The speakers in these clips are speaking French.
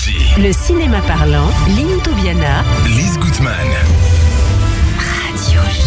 Le cinéma parlant, Lynn Toubiana, Lise Gutman. Radio J.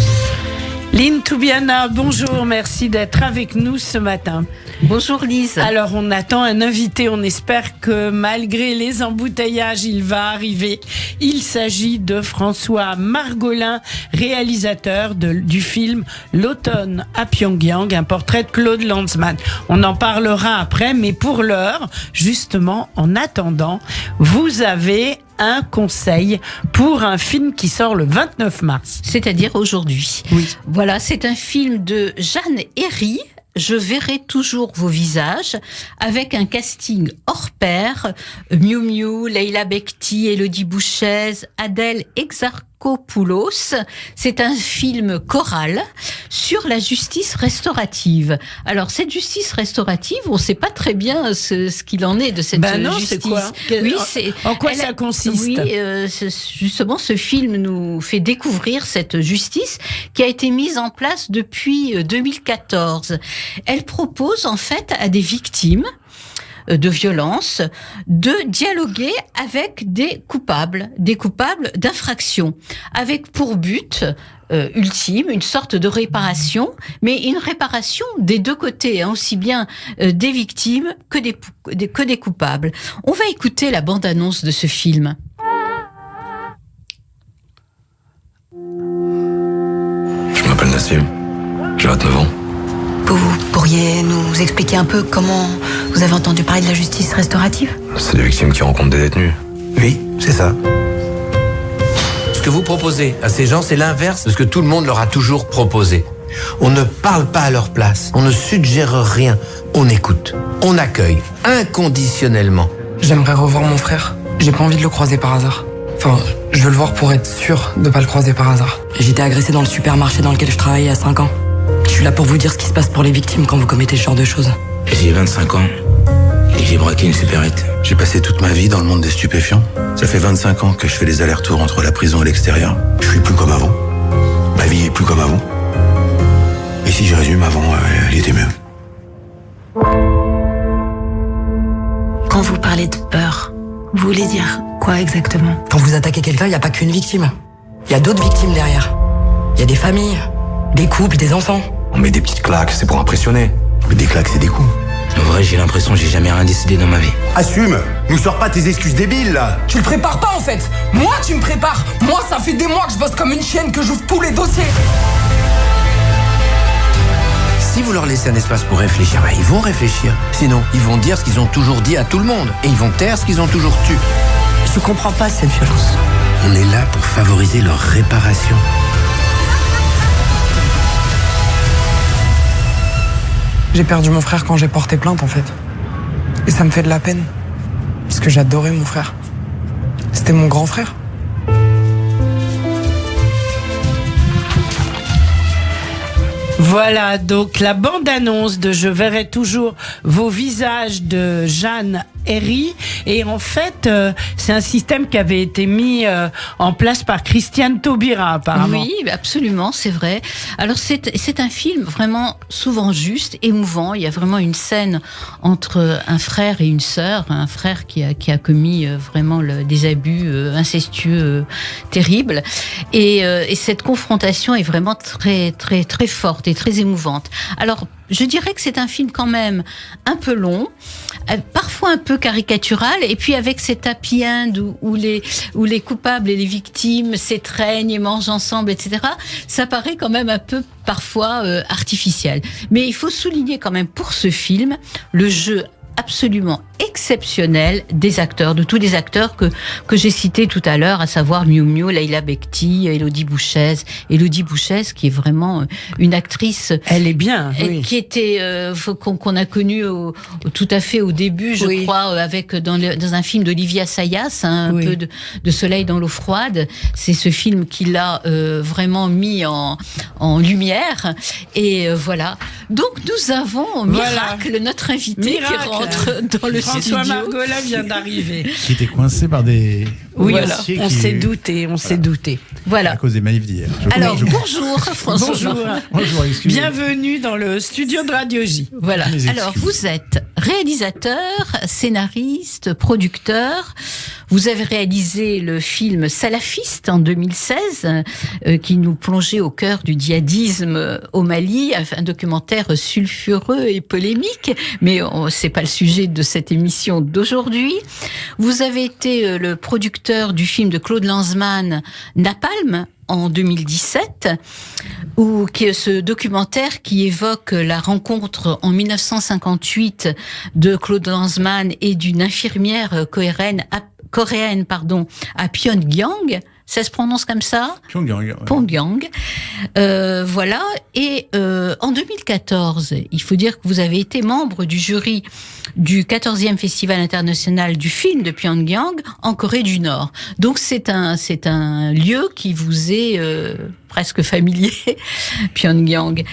Lynn Toubiana, bonjour, merci d'être avec nous ce matin. Bonjour Lise. Alors on attend un invité, on espère que malgré les embouteillages, il va arriver. Il s'agit de François Margolin, réalisateur du film L'automne à Pyongyang, un portrait de Claude Lanzmann. On en parlera après, mais pour l'heure, justement, en attendant, vous avez un conseil pour un film qui sort le 29 mars. C'est-à-dire aujourd'hui. Oui. Voilà, c'est un film de Jeanne Herry. Je verrai toujours vos visages, avec un casting hors pair. Miu Miu, Leila Bekti, Élodie Bouchez, Adèle Exarchopoulos. C'est un film choral sur la justice restaurative. Alors, cette justice restaurative, on ne sait pas très bien ce qu'il en est de cette justice. C'est quoi ? Oui, en quoi ça consiste ? Oui, justement, ce film nous fait découvrir cette justice qui a été mise en place depuis 2014. Elle propose en fait à des victimes de violences de dialoguer avec des coupables d'infraction, avec pour but ultime une sorte de réparation, mais une réparation des deux côtés, aussi bien des victimes que des coupables. On va écouter la bande-annonce de ce film. Je m'appelle Nassim, j'ai 29 ans. Vous pourriez nous expliquer un peu comment vous avez entendu parler de la justice restaurative ? C'est des victimes qui rencontrent des détenus. Oui, c'est ça. Ce que vous proposez à ces gens, c'est l'inverse de ce que tout le monde leur a toujours proposé. On ne parle pas à leur place, on ne suggère rien, on écoute, on accueille inconditionnellement. J'aimerais revoir mon frère. J'ai pas envie de le croiser par hasard. Enfin, je veux le voir pour être sûr de pas le croiser par hasard. J'ai été agressée dans le supermarché dans lequel je travaillais il y a 5 ans. Je suis là pour vous dire ce qui se passe pour les victimes quand vous commettez ce genre de choses. J'ai 25 ans et j'ai braqué une supérette. J'ai passé toute ma vie dans le monde des stupéfiants. Ça fait 25 ans que je fais les allers-retours entre la prison et l'extérieur. Je suis plus comme avant. Ma vie est plus comme avant. Et si je résume, avant, elle était mieux. Quand vous parlez de peur, vous voulez dire quoi exactement ? Quand vous attaquez quelqu'un, il n'y a pas qu'une victime. Il y a d'autres victimes derrière. Il y a des familles, des couples, des enfants. On met des petites claques, c'est pour impressionner. Mais des claques, c'est des coups. En vrai, j'ai l'impression que j'ai jamais rien décidé dans ma vie. Assume, nous sors pas tes excuses débiles là. Tu le prépares pas en fait. Moi, tu me prépares. Moi, ça fait des mois que je bosse comme une chienne, que j'ouvre tous les dossiers. Si vous leur laissez un espace pour réfléchir, ils vont réfléchir. Sinon, ils vont dire ce qu'ils ont toujours dit à tout le monde. Et ils vont taire ce qu'ils ont toujours tu. Je comprends pas cette violence. On est là pour favoriser leur réparation. J'ai perdu mon frère quand j'ai porté plainte en fait. Et ça me fait de la peine. Parce que j'adorais mon frère. C'était mon grand frère. Voilà donc la bande-annonce de Je verrai toujours vos visages de Jeanne Herry. Et en fait, c'est un système qui avait été mis en place par Christiane Taubira apparemment. Oui, absolument, c'est vrai. Alors c'est un film vraiment souvent juste, émouvant. Il y a vraiment une scène entre un frère et une sœur, un frère qui a commis vraiment des abus incestueux terribles. Et cette confrontation est vraiment très très très forte et très émouvante. Alors je dirais que c'est un film quand même un peu long, parfois un peu caricatural, et puis avec cet happy end où les coupables et les victimes s'étreignent et mangent ensemble, etc. Ça paraît quand même un peu parfois artificiel. Mais il faut souligner quand même pour ce film le jeu absolument exceptionnel des acteurs, de tous les acteurs que j'ai cités tout à l'heure, à savoir Miu Miu, Leila Bekti, Élodie Bouchez qui est vraiment une actrice. Elle est bien, oui. Qui était qu'on a connue tout à fait au début, je crois, avec dans un film d'Olivia Sayas, un peu de Soleil dans l'eau froide. C'est ce film qui l'a vraiment mis en lumière. Et voilà. Donc nous avons Miracle, notre invité qui rentre. rentre dans le François studio. Margolin vient d'arriver. Qui était coincé par des... Oui, Voilà. on s'est douté, on s'est douté. Voilà. À cause des manifs d'hier. Alors, bonjour François. Bonjour. Bonjour, excusez-moi. Bienvenue dans le studio de Radio J. Voilà. Mes excuses. Alors, vous êtes réalisateur, scénariste, producteur. Vous avez réalisé le film Salafiste en 2016, qui nous plongeait au cœur du djihadisme au Mali, un documentaire sulfureux et polémique, mais c'est pas le sujet de cette émission d'aujourd'hui. Vous avez été le producteur du film de Claude Lanzmann, Napalm, en 2017, ce documentaire qui évoque la rencontre en 1958 de Claude Lanzmann et d'une infirmière coréenne à Pyongyang. Ça se prononce comme ça ? Pyongyang. Ouais. Pyongyang. Voilà. Et en 2014, il faut dire que vous avez été membre du jury du 14e Festival international du film de Pyongyang en Corée du Nord. Donc c'est un lieu qui vous est presque familier, Pyongyang.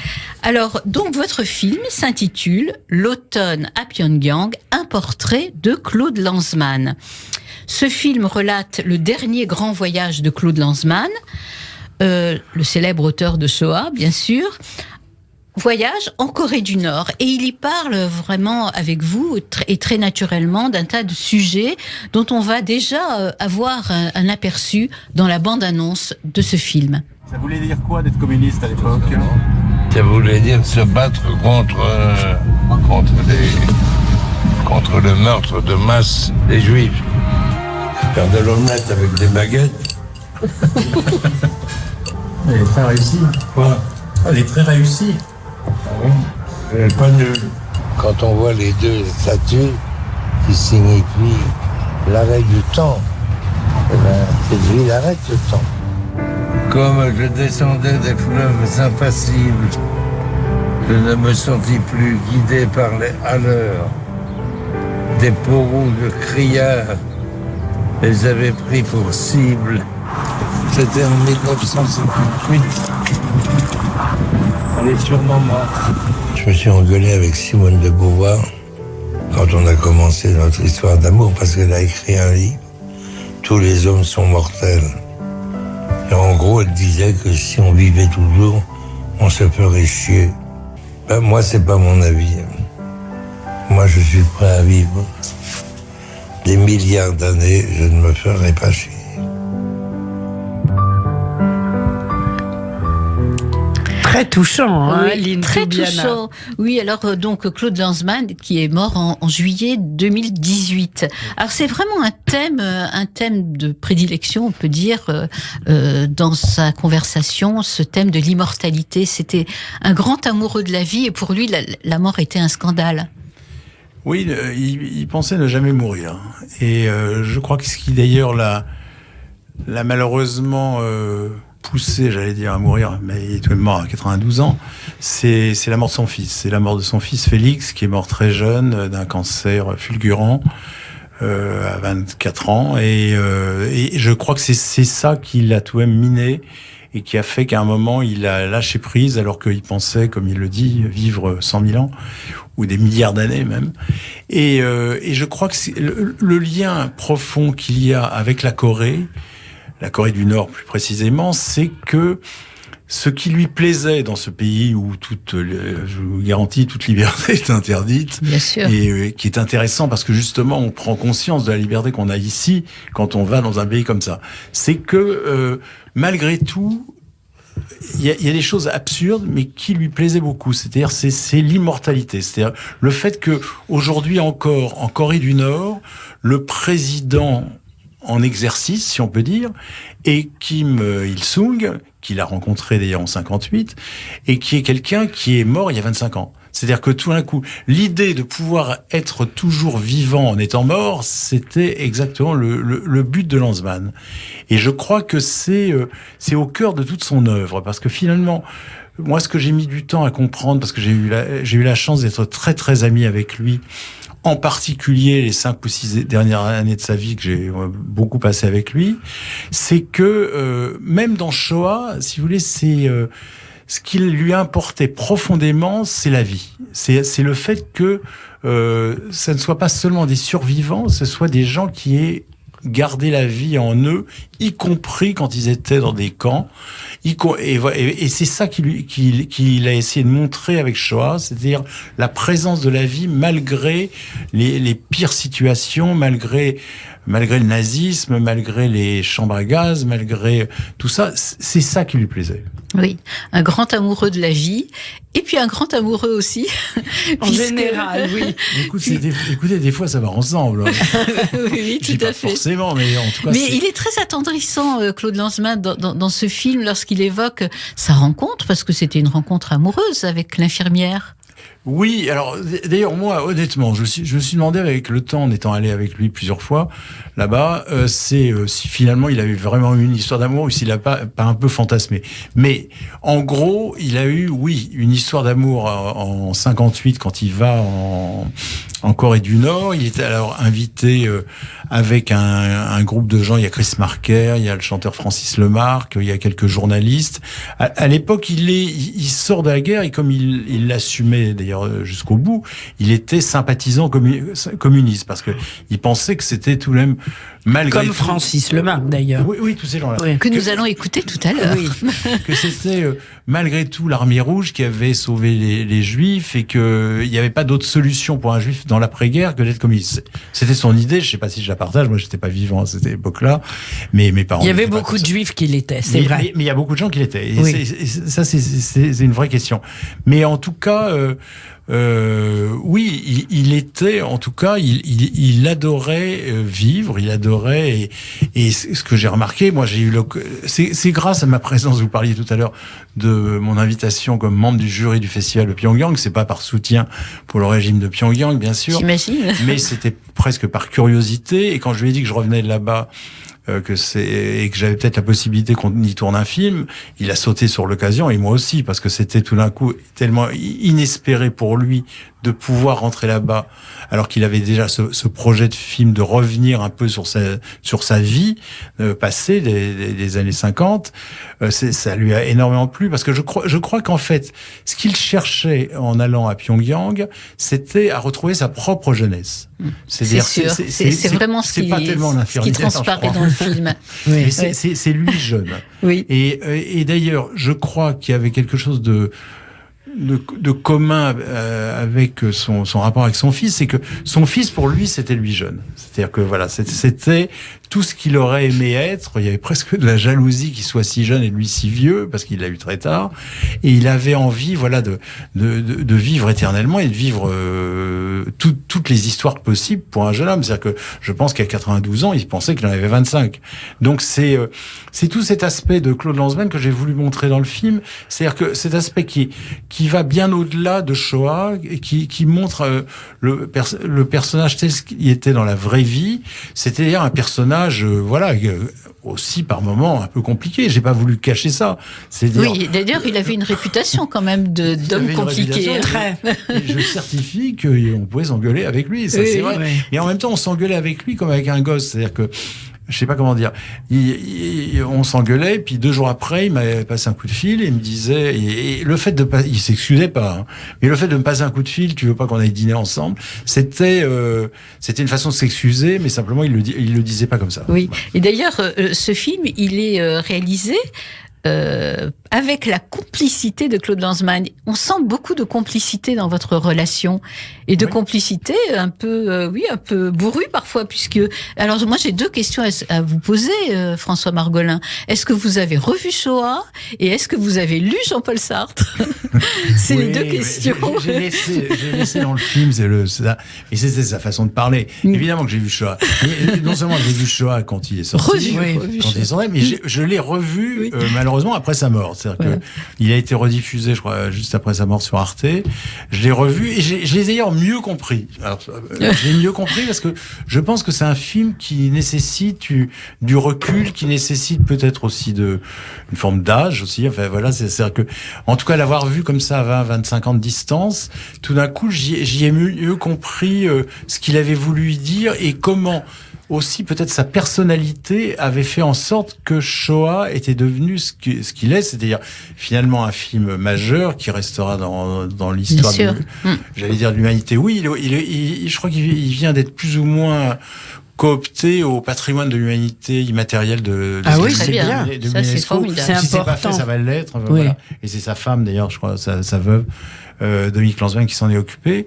Alors, donc votre film s'intitule L'automne à Pyongyang, un portrait de Claude Lanzmann. Ce film relate le dernier grand voyage de Claude Lanzmann, le célèbre auteur de Shoah, bien sûr, voyage en Corée du Nord. Et il y parle vraiment avec vous, et très naturellement, d'un tas de sujets dont on va déjà avoir un aperçu dans la bande-annonce de ce film. Ça voulait dire quoi d'être communiste à l'époque ? Ça voulait dire se battre contre le meurtre de masse des Juifs. Faire de l'omelette avec des baguettes. Elle est très réussie. Quoi ? Elle est très réussie. Elle n'est pas nulle. Quand on voit les deux statues qui signifient l'arrêt du temps, eh ben, cette ville arrête le temps. Comme je descendais des fleuves impassibles, je ne me sentis plus guidé par les haleurs. Des peaux de criards les avaient pris pour cible. C'était en 1958. Elle est sûrement morte. Je me suis engueulé avec Simone de Beauvoir quand on a commencé notre histoire d'amour, parce qu'elle a écrit un livre, Tous les hommes sont mortels. Et en gros, elle disait que si on vivait toujours, on se ferait chier. Ben, moi, c'est pas mon avis. Moi, je suis prêt à vivre des milliards d'années, je ne me ferai pas chier. Très touchant, hein, Oui, Lynn très Toubiana. touchant. Oui, alors donc Claude Lanzmann qui est mort en juillet 2018. Alors c'est vraiment un thème de prédilection, on peut dire, dans sa conversation, ce thème de l'immortalité. C'était un grand amoureux de la vie et pour lui la mort était un scandale. Oui, il pensait ne jamais mourir. Et je crois que ce qui d'ailleurs l'a malheureusement poussé, j'allais dire, à mourir, mais il est tout de même mort à 92 ans, c'est la mort de son fils. C'est la mort de son fils Félix, qui est mort très jeune d'un cancer fulgurant à 24 ans. Et je crois que c'est ça qui l'a tout de même miné et qui a fait qu'à un moment, il a lâché prise alors qu'il pensait, comme il le dit, vivre 100 000 ans ou des milliards d'années même. Et je crois que c'est le lien profond qu'il y a avec la Corée du Nord plus précisément, c'est que ce qui lui plaisait dans ce pays où je vous garantis, toute liberté est interdite. Bien sûr. Et qui est intéressant parce que justement, on prend conscience de la liberté qu'on a ici quand on va dans un pays comme ça. C'est que, malgré tout, il y a des choses absurdes, mais qui lui plaisaient beaucoup. C'est-à-dire, c'est l'immortalité. C'est-à-dire, le fait que, aujourd'hui encore, en Corée du Nord, le président en exercice, si on peut dire, et Kim Il-sung, qu'il a rencontré d'ailleurs en 58, et qui est quelqu'un qui est mort il y a 25 ans. C'est-à-dire que tout d'un coup, l'idée de pouvoir être toujours vivant en étant mort, c'était exactement le but de Lanzmann. Et je crois que c'est au cœur de toute son œuvre, parce que finalement, moi, ce que j'ai mis du temps à comprendre, parce que j'ai eu la chance d'être très très ami avec lui, en particulier les 5 ou 6 dernières années de sa vie que j'ai beaucoup passé avec lui, c'est que même dans Shoah, si vous voulez, c'est ce qui lui importait profondément, c'est la vie. C'est le fait que ça ne soit pas seulement des survivants, ce soit des gens qui aient gardé la vie en eux, y compris quand ils étaient dans des camps. Et c'est ça qu'il a essayé de montrer avec Shoah, c'est-à-dire la présence de la vie malgré les pires situations, malgré le nazisme, malgré les chambres à gaz, malgré tout ça. C'est ça qui lui plaisait. Oui, un grand amoureux de la vie, et puis un grand amoureux aussi. En général, oui. Écoutez, des fois ça va ensemble. Oui, tout à fait. Forcément, mais en tout cas. Mais il est très attendrissant, Claude Lanzmann, dans ce film, lorsqu'il évoque sa rencontre, parce que c'était une rencontre amoureuse avec l'infirmière. Oui, alors d'ailleurs moi honnêtement, je me suis demandé avec le temps, en étant allé avec lui plusieurs fois là-bas, si finalement il avait vraiment eu une histoire d'amour ou s'il a pas un peu fantasmé. Mais en gros, il a eu une histoire d'amour en 58 quand il va en Corée du Nord. Il était alors invité avec un groupe de gens. Il y a Chris Marker, il y a le chanteur Francis Lemarque, il y a quelques journalistes. À l'époque, il sort de la guerre et comme il l'assumait d'ailleurs jusqu'au bout, il était sympathisant communiste parce que il pensait que c'était tout de même malgré comme tout, Francis Lemarque d'ailleurs. Oui, tous ces gens-là. Oui. Que nous allons écouter tout à l'heure. Oui. Que c'était malgré tout l'armée rouge qui avait sauvé les juifs et que il n'y avait pas d'autre solution pour un juif dans l'après-guerre que d'être communiste. C'était son idée. Je sais pas si je la partage. Moi, j'étais pas vivant à cette époque-là, mais mes parents. Il y avait beaucoup de juifs qui l'étaient. C'est vrai. Mais il y a beaucoup de gens qui l'étaient. Et oui. Ça, c'est une vraie question. Mais en tout cas. Oui, il était, en tout cas, il adorait vivre, il adorait, et ce que j'ai remarqué, moi, c'est grâce à ma présence, vous parliez tout à l'heure de mon invitation comme membre du jury du festival de Pyongyang, c'est pas par soutien pour le régime de Pyongyang, bien sûr. J'imagine. Mais c'était presque par curiosité, et quand je lui ai dit que je revenais de là-bas, et que j'avais peut-être la possibilité qu'on y tourne un film, il a sauté sur l'occasion et moi aussi parce que c'était tout d'un coup tellement inespéré pour lui de pouvoir rentrer là-bas alors qu'il avait déjà ce projet de film de revenir un peu sur sa vie passée des années 50. Ça lui a énormément plu parce que je crois qu'en fait ce qu'il cherchait en allant à Pyongyang, c'était à retrouver sa propre jeunesse. C'est vraiment ce qui transparaît dans le film. Oui. C'est lui jeune. Oui. Et d'ailleurs, je crois qu'il y avait quelque chose de commun avec son rapport avec son fils, c'est que son fils, pour lui, c'était lui jeune. C'est-à-dire que voilà, c'était tout ce qu'il aurait aimé être. Il y avait presque de la jalousie qu'il soit si jeune et lui si vieux, parce qu'il l'a eu très tard. Et il avait envie, voilà, de vivre éternellement et de vivre toutes les histoires possibles pour un jeune homme. C'est-à-dire que je pense qu'à 92 ans, il pensait qu'il en avait 25. Donc c'est tout cet aspect de Claude Lanzmann que j'ai voulu montrer dans le film. C'est-à-dire que cet aspect qui va bien au-delà de Shoah et qui montre le personnage tel qu'il était dans la vraie vie. C'est-à-dire un personnage, aussi par moments un peu compliqué. J'ai pas voulu cacher ça. Oui, d'ailleurs, il avait une réputation quand même d'homme compliqué. Très. Et je certifie qu'on pouvait s'engueuler avec lui. Ça, c'est vrai. Oui. Et en même temps, on s'engueulait avec lui comme avec un gosse. C'est-à-dire que je sais pas comment dire. On s'engueulait, puis 2 jours après, il m'avait passé un coup de fil et il me disait, et le fait de pas, il s'excusait pas, hein, mais le fait de me passer un coup de fil, tu veux pas qu'on aille dîner ensemble, c'était une façon de s'excuser, mais simplement il le disait pas comme ça. Oui. Et d'ailleurs, ce film, il est réalisé avec la complicité de Claude Lanzmann. On sent beaucoup de complicité dans votre relation et de complicité un peu bourrue parfois, puisque... Alors moi j'ai 2 questions à vous poser, François Margolin. Est-ce que vous avez revu Shoah et est-ce que vous avez lu Jean-Paul Sartre? C'est les 2 questions. J'ai laissé dans le film, et c'était sa façon de parler. Évidemment que j'ai vu Shoah. Non seulement j'ai vu Shoah quand il est sorti, mais je l'ai revu malheureusement après sa mort. C'est-à-dire qu'il a été rediffusé, je crois, juste après sa mort sur Arte. Je l'ai revu et je l'ai d'ailleurs mieux compris. Alors, j'ai mieux compris parce que je pense que c'est un film qui nécessite du recul, qui nécessite peut-être aussi une forme d'âge aussi. Enfin, voilà, c'est-à-dire que, en tout cas, l'avoir vu comme ça à 20-25 ans de distance, tout d'un coup, j'y ai mieux compris ce qu'il avait voulu y dire et comment aussi peut-être sa personnalité avait fait en sorte que Shoah était devenu ce qu'il est, c'est-à-dire finalement un film majeur qui restera dans l'histoire j'allais dire de l'humanité. Oui, je crois qu'il vient d'être plus ou moins coopté au patrimoine de l'humanité immatérielle de oui, c'est bien. Ça, c'est formidable. C'est si important. c'est pas fait, ça va l'être. Oui. Voilà. Et c'est sa femme, d'ailleurs, je crois, sa veuve, Dominique Lanzmann, qui s'en est occupée.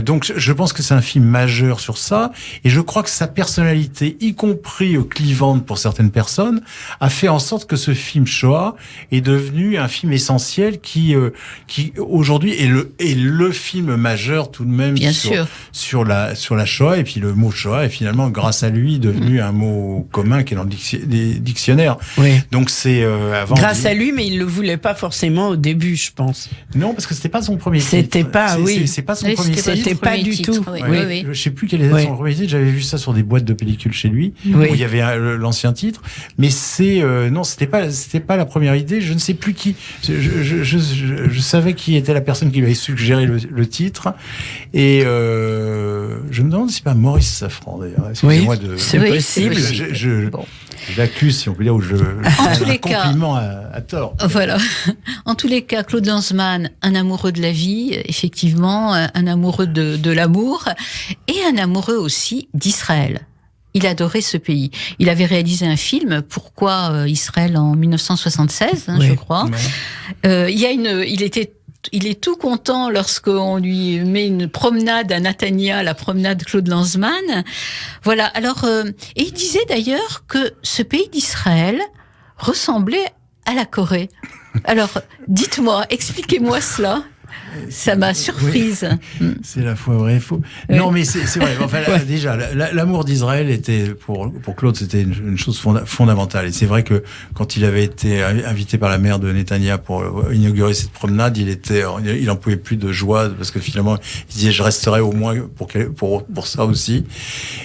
Donc, je pense que c'est un film majeur sur ça. Et je crois que sa personnalité, y compris clivante pour certaines personnes, a fait en sorte que ce film Shoah est devenu un film essentiel qui aujourd'hui est le film majeur tout de même sur la Shoah. Et puis le mot Shoah est finalement, grâce à lui, devenu un mot commun qui est dans le dictionnaire. Oui. Donc c'est grâce à lui, mais il le voulait pas forcément au début, je pense. Non, parce que c'était pas son premier titre. C'était pas, c'est pas son premier titre. C'était pas du tout. Je sais plus quel était son premier titre. J'avais vu ça sur des boîtes de pellicules chez lui, où il y avait l'ancien titre. Mais non, c'était pas la première idée. Je ne sais plus qui. Je savais qui était la personne qui lui avait suggéré le titre. Et je me demande si c'est pas Maurice Safran, d'ailleurs. C'est possible. J'accuse, si on peut dire, ou en tous les cas, compliment à tort. Voilà. En tous les cas, Claude Lanzmann, un amoureux de la vie, effectivement, un amoureux de l'amour, et un amoureux aussi d'Israël. Il adorait ce pays. Il avait réalisé un film, Pourquoi Israël, en 1976, je crois. Il est tout content lorsqu'on lui met une promenade à Natania, la promenade Claude Lanzmann. Voilà. Alors, et il disait d'ailleurs que ce pays d'Israël ressemblait à la Corée. Alors, dites-moi, expliquez-moi cela. Ça m'a surprise. Oui. C'est la fois vrai et faux. Oui. Non, mais c'est vrai. Enfin, déjà, l'amour d'Israël était pour Claude, c'était une chose fondamentale. Et c'est vrai que quand il avait été invité par la mère de Netanya pour inaugurer cette promenade, il en pouvait plus de joie parce que finalement, il disait je resterai au moins pour ça aussi.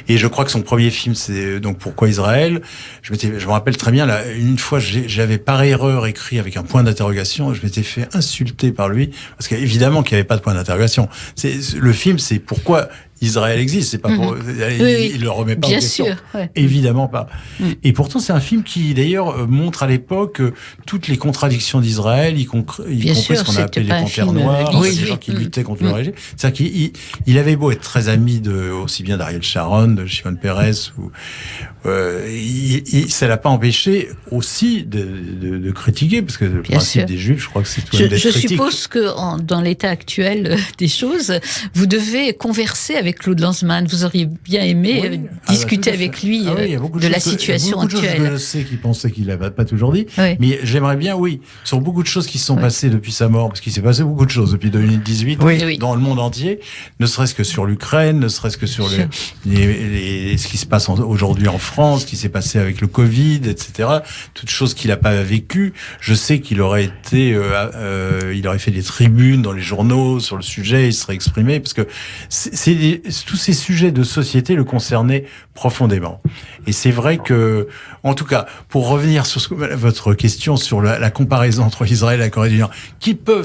Et je crois que son premier film, c'est donc Pourquoi Israël. Je me rappelle très bien. Là, une fois, j'avais par erreur écrit avec un point d'interrogation. Je m'étais fait insulter par lui parce qu'évidemment qu'il n'y avait pas de point d'interrogation. Le film, c'est pourquoi Israël existe. C'est pas pour, il le remet pas en question. Bien sûr, ouais. Évidemment pas. Et pourtant, c'est un film qui, d'ailleurs, montre à l'époque toutes les contradictions d'Israël, y compris ce qu'on a appelé les panthères noires, les gens qui luttaient contre le régime. C'est-à-dire qu'il avait beau être très ami aussi bien d'Ariel Sharon, de Shimon Peres, ça l'a pas empêché aussi de critiquer, parce que le principe des Juifs, je crois que c'est tout d'être critique. Je suppose que dans l'état actuel des choses, vous devez converser avec Claude Lanzmann. Vous auriez bien aimé discuter avec lui de la situation actuelle. Je sais qu'il pensait qu'il l'avait pas toujours dit, mais j'aimerais bien, sur beaucoup de choses qui se sont passées depuis sa mort, parce qu'il s'est passé beaucoup de choses depuis 2018 dans le monde entier, ne serait-ce que sur l'Ukraine, ne serait-ce que sur ce qui se passe aujourd'hui en France, ce qui s'est passé avec le Covid, etc. Toutes choses qu'il n'a pas vécues. Je sais qu'il aurait été, il aurait fait des tribunes dans les journaux sur le sujet, il serait exprimé, parce que tous ces sujets de société le concernaient profondément. Et c'est vrai que, en tout cas, pour revenir sur votre question sur la comparaison entre Israël et la Corée du Nord, qui peut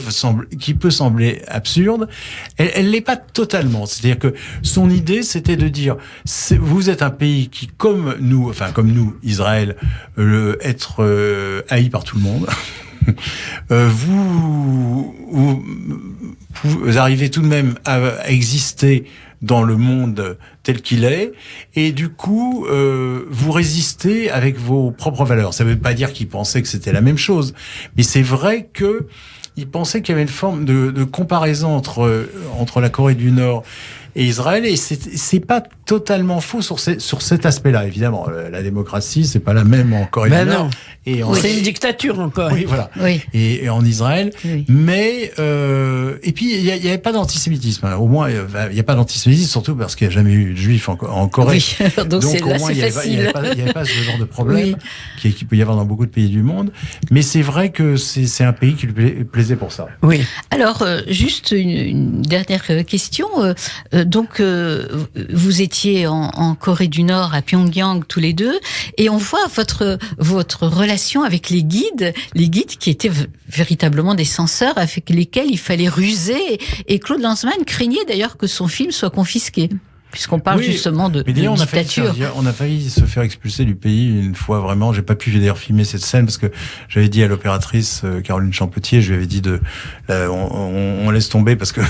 sembler absurde, elle l'est pas totalement. C'est-à-dire que son idée, c'était de dire, vous êtes un pays qui, comme nous, Israël, être haï par tout le monde. Vous arrivez tout de même à exister dans le monde tel qu'il est, et du coup, vous résistez avec vos propres valeurs. Ça ne veut pas dire qu'il pensait que c'était la même chose, mais c'est vrai que il pensait qu'il y avait une forme de comparaison entre la Corée du Nord et Israël, et c'est pas totalement faux sur cet aspect-là. Évidemment, la démocratie, c'est pas la même en Corée du Nord. C'est une dictature encore. Oui, voilà. Oui. Et en Israël. Oui. Mais, et puis, il y avait pas d'antisémitisme. Au moins, il y a pas d'antisémitisme, surtout parce qu'il n'y a jamais eu de juifs en Corée. Oui. Donc au moins, il n'y avait pas ce genre de problème qui peut y avoir dans beaucoup de pays du monde. Mais c'est vrai que c'est un pays qui lui plaisait pour ça. Oui. Alors, juste une dernière question. Donc, vous étiez en Corée du Nord, à Pyongyang, tous les deux, et on voit votre relation avec les guides qui étaient véritablement des censeurs avec lesquels il fallait ruser. Et Claude Lanzmann craignait d'ailleurs que son film soit confisqué. puisqu'on parle justement de mais d'ailleurs, dictature. On a failli se faire expulser du pays une fois, vraiment. J'ai pas pu d'ailleurs filmer cette scène parce que j'avais dit à l'opératrice Caroline Champetier, je lui avais dit on laisse tomber parce que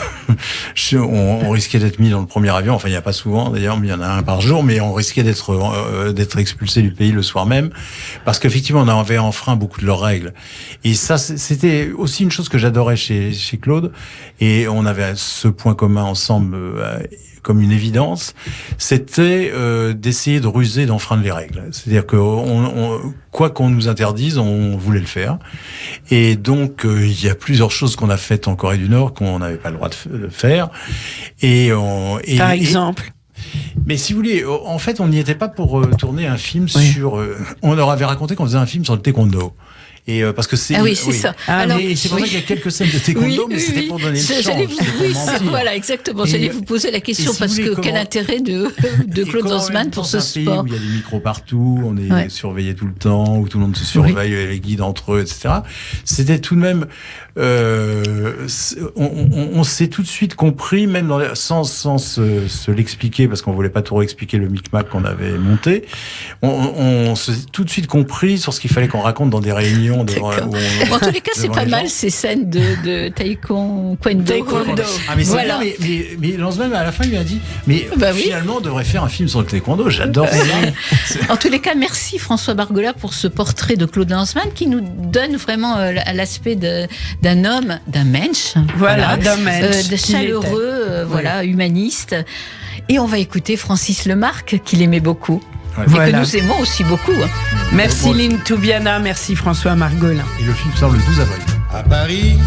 on risquait d'être mis dans le premier avion. Enfin, il n'y a pas souvent d'ailleurs, mais il y en a un par jour, mais on risquait d'être expulsé du pays le soir même parce qu'effectivement, on avait enfreint beaucoup de leurs règles. Et ça, c'était aussi une chose que j'adorais chez Claude. Et on avait ce point commun ensemble comme une évidence, c'était d'essayer de ruser, d'enfreindre les règles. C'est-à-dire que quoi qu'on nous interdise, on voulait le faire. Et donc, il y a plusieurs choses qu'on a faites en Corée du Nord qu'on n'avait pas le droit de faire. Par exemple. Mais si vous voulez, en fait, on n'y était pas pour tourner un film sur... on leur avait raconté qu'on faisait un film sur le taekwondo. Et parce que c'est ça. Alors, c'est pour ça qu'il y a quelques scènes de taekwondo, mais c'était pour donner le champ. Voilà, exactement. J'allais vous poser la question parce que quel intérêt de Claude Lanzmann pour ce sport. Où il y a des micros partout, on est surveillé tout le temps, où tout le monde se surveille, les guides entre eux, etc. C'était tout de même, on s'est tout de suite compris, même sans se l'expliquer, parce qu'on voulait pas trop expliquer le micmac qu'on avait monté. On s'est tout de suite compris sur ce qu'il fallait qu'on raconte dans des réunions. En tous les cas, c'est pas mal ces scènes de taekwondo. Ah, mais c'est bien, mais Lanzmann, à la fin, il lui a dit, mais finalement, on devrait faire un film sur le taekwondo. J'adore ça. En tous les cas, merci François Margola pour ce portrait de Claude Lanzmann qui nous donne vraiment l'aspect d'un homme, d'un mensch. D'un mensch. De chaleureux, humaniste. Et on va écouter Francis Lemarque, qu'il aimait beaucoup. Et que nous aimons aussi beaucoup. Merci Lynn Toubiana, merci François Margolin. Et le film sort le 12 avril. À Paris.